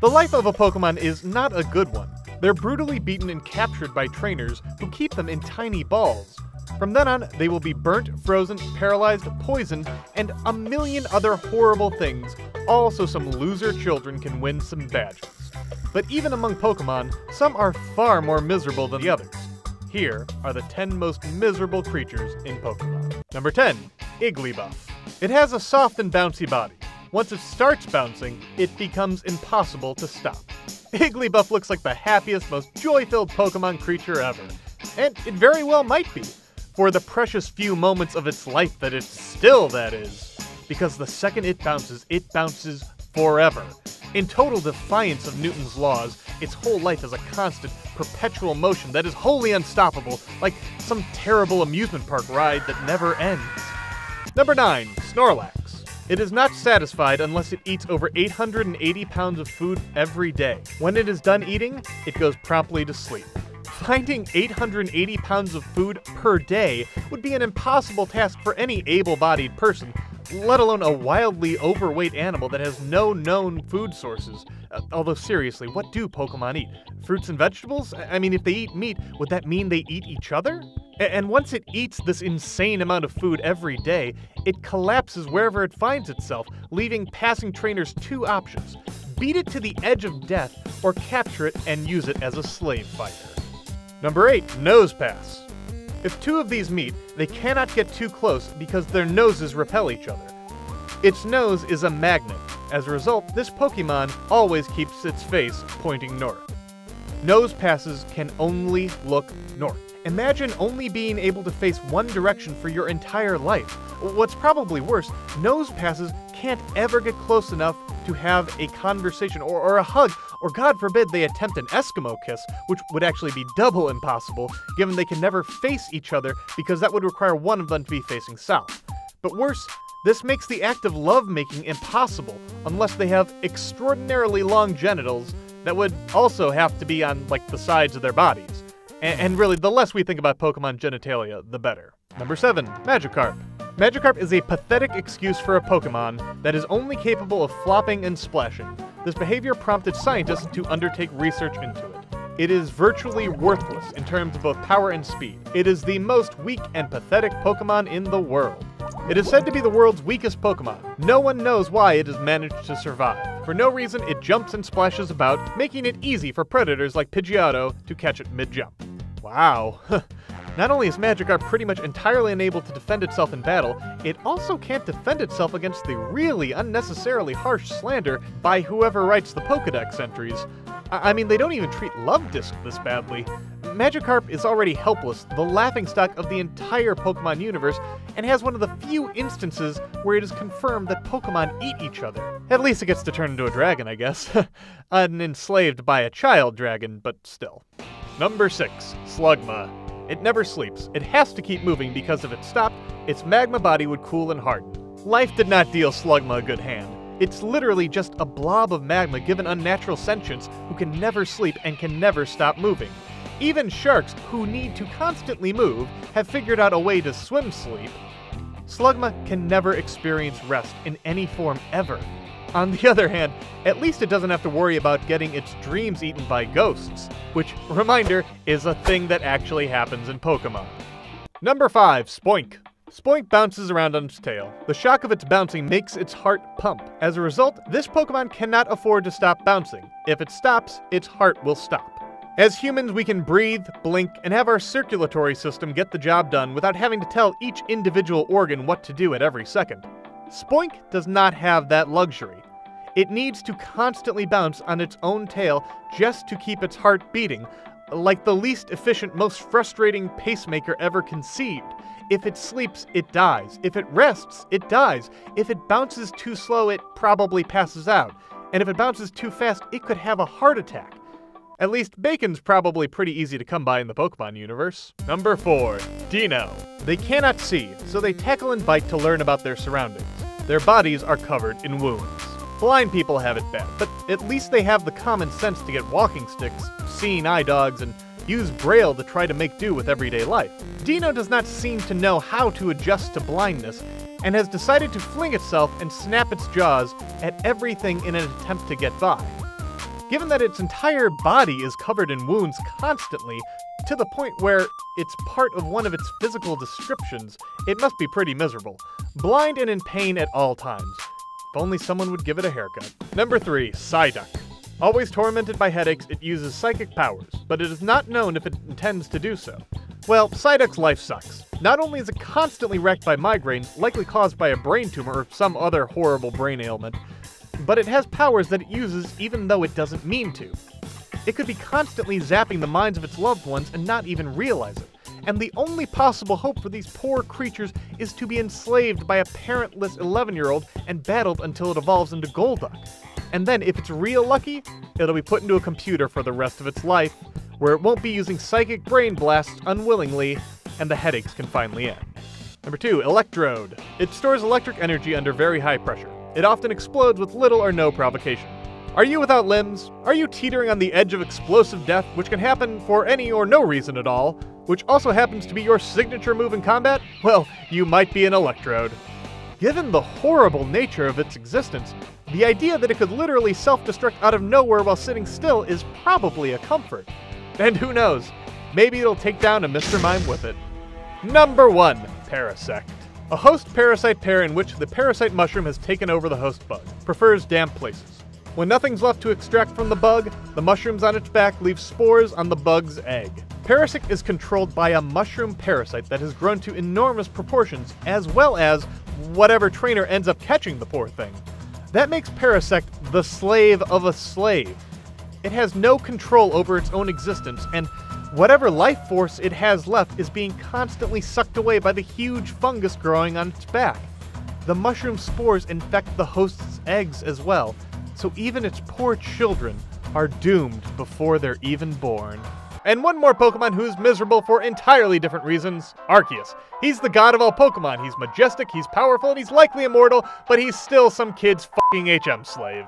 The life of a Pokemon is not a good one. They're brutally beaten and captured by trainers who keep them in tiny balls. From then on, they will be burnt, frozen, paralyzed, poisoned, and a million other horrible things, all so some loser children can win some badges. But even among Pokemon, some are far more miserable than the others. Here are the 10 most miserable creatures in Pokemon. Number 10, Eggweb. It has a soft and bouncy body. Once it starts bouncing, it becomes impossible to stop. Eggweb looks like the happiest, most joy-filled Pokemon creature ever. And it very well might be, for the precious few moments of its life that it's still that is. Because the second it bounces forever. In total defiance of Newton's laws, its whole life is a constant, perpetual motion that is wholly unstoppable, like some terrible amusement park ride that never ends. Number 9, Snorlax. It is not satisfied unless it eats over 880 pounds of food every day. When it is done eating, it goes promptly to sleep. Finding 880 pounds of food per day would be an impossible task for any able-bodied person, let alone a wildly overweight animal that has no known food sources. Although seriously, what do Pokemon eat? Fruits and vegetables? I mean, if they eat meat, would that mean they eat each other? And once it eats this insane amount of food every day, it collapses wherever it finds itself, leaving passing trainers 2 options. Beat it to the edge of death, or capture it and use it as a slave fighter. Number 8, Nosepass. If 2 of these meet, they cannot get too close because their noses repel each other. Its nose is a magnet. As a result, this Pokemon always keeps its face pointing north. Nosepasses can only look north. Imagine only being able to face one direction for your entire life. What's probably worse, Nosepasses can't ever get close enough to have a conversation or a hug, or God forbid they attempt an Eskimo kiss, which would actually be double impossible, given they can never face each other because that would require one of them to be facing south. But worse, this makes the act of lovemaking impossible unless they have extraordinarily long genitals that would also have to be on, like, the sides of their bodies. And really, the less we think about Pokemon genitalia, the better. Number 7, Magikarp. Magikarp is a pathetic excuse for a Pokemon that is only capable of flopping and splashing. This behavior prompted scientists to undertake research into it. It is virtually worthless in terms of both power and speed. It is the most weak and pathetic Pokemon in the world. It is said to be the world's weakest Pokemon. No one knows why it has managed to survive. For no reason, it jumps and splashes about, making it easy for predators like Pidgeotto to catch it mid-jump. Wow. Not only is Magikarp pretty much entirely unable to defend itself in battle, it also can't defend itself against the really unnecessarily harsh slander by whoever writes the Pokedex entries. I mean, they don't even treat Love-Disc this badly. Magikarp is already helpless, the laughingstock of the entire Pokemon universe, and has one of the few instances where it is confirmed that Pokemon eat each other. At least it gets to turn into a dragon, I guess. An enslaved by a child dragon, but still. Number 6, Slugma. It never sleeps. It has to keep moving because if it stopped, its magma body would cool and harden. Life did not deal Slugma a good hand. It's literally just a blob of magma given unnatural sentience who can never sleep and can never stop moving. Even sharks, who need to constantly move, have figured out a way to swim sleep. Slugma can never experience rest in any form ever. On the other hand, at least it doesn't have to worry about getting its dreams eaten by ghosts, which, reminder, is a thing that actually happens in Pokemon. Number 5, Spoink. Spoink bounces around on its tail. The shock of its bouncing makes its heart pump. As a result, this Pokemon cannot afford to stop bouncing. If it stops, its heart will stop. As humans, we can breathe, blink, and have our circulatory system get the job done without having to tell each individual organ what to do at every second. Spoink does not have that luxury. It needs to constantly bounce on its own tail just to keep its heart beating, like the least efficient, most frustrating pacemaker ever conceived. If it sleeps, it dies. If it rests, it dies. If it bounces too slow, it probably passes out. And if it bounces too fast, it could have a heart attack. At least bacon's probably pretty easy to come by in the Pokemon universe. Number 4, Dino. They cannot see, so they tackle and bite to learn about their surroundings. Their bodies are covered in wounds. Blind people have it bad, but at least they have the common sense to get walking sticks, seeing eye dogs, and use Braille to try to make do with everyday life. Dino does not seem to know how to adjust to blindness, and has decided to fling itself and snap its jaws at everything in an attempt to get by. Given that its entire body is covered in wounds constantly, to the point where it's part of one of its physical descriptions, it must be pretty miserable. Blind and in pain at all times. If only someone would give it a haircut. Number 3, Psyduck. Always tormented by headaches, it uses psychic powers, but it is not known if it intends to do so. Well, Psyduck's life sucks. Not only is it constantly wrecked by migraines, likely caused by a brain tumor or some other horrible brain ailment, but it has powers that it uses even though it doesn't mean to. It could be constantly zapping the minds of its loved ones and not even realize it. And the only possible hope for these poor creatures is to be enslaved by a parentless 11-year-old and battled until it evolves into Golduck. And then, if it's real lucky, it'll be put into a computer for the rest of its life, where it won't be using psychic brain blasts unwillingly, and the headaches can finally end. Number 2, Electrode. It stores electric energy under very high pressure. It often explodes with little or no provocation. Are you without limbs? Are you teetering on the edge of explosive death, which can happen for any or no reason at all, which also happens to be your signature move in combat? Well, you might be an Electrode. Given the horrible nature of its existence, the idea that it could literally self-destruct out of nowhere while sitting still is probably a comfort. And who knows, maybe it'll take down a Mr. Mime with it. Number 1, Parasect. A host-parasite pair in which the parasite mushroom has taken over the host bug. Prefers damp places. When nothing's left to extract from the bug, the mushrooms on its back leave spores on the bug's egg. Parasect is controlled by a mushroom parasite that has grown to enormous proportions, as well as whatever trainer ends up catching the poor thing. That makes Parasect the slave of a slave. It has no control over its own existence, and whatever life force it has left is being constantly sucked away by the huge fungus growing on its back. The mushroom spores infect the host's eggs as well, so even its poor children are doomed before they're even born. And one more Pokemon who's miserable for entirely different reasons, Arceus. He's the god of all Pokemon. He's majestic, he's powerful, and he's likely immortal, but he's still some kid's fucking HM slave.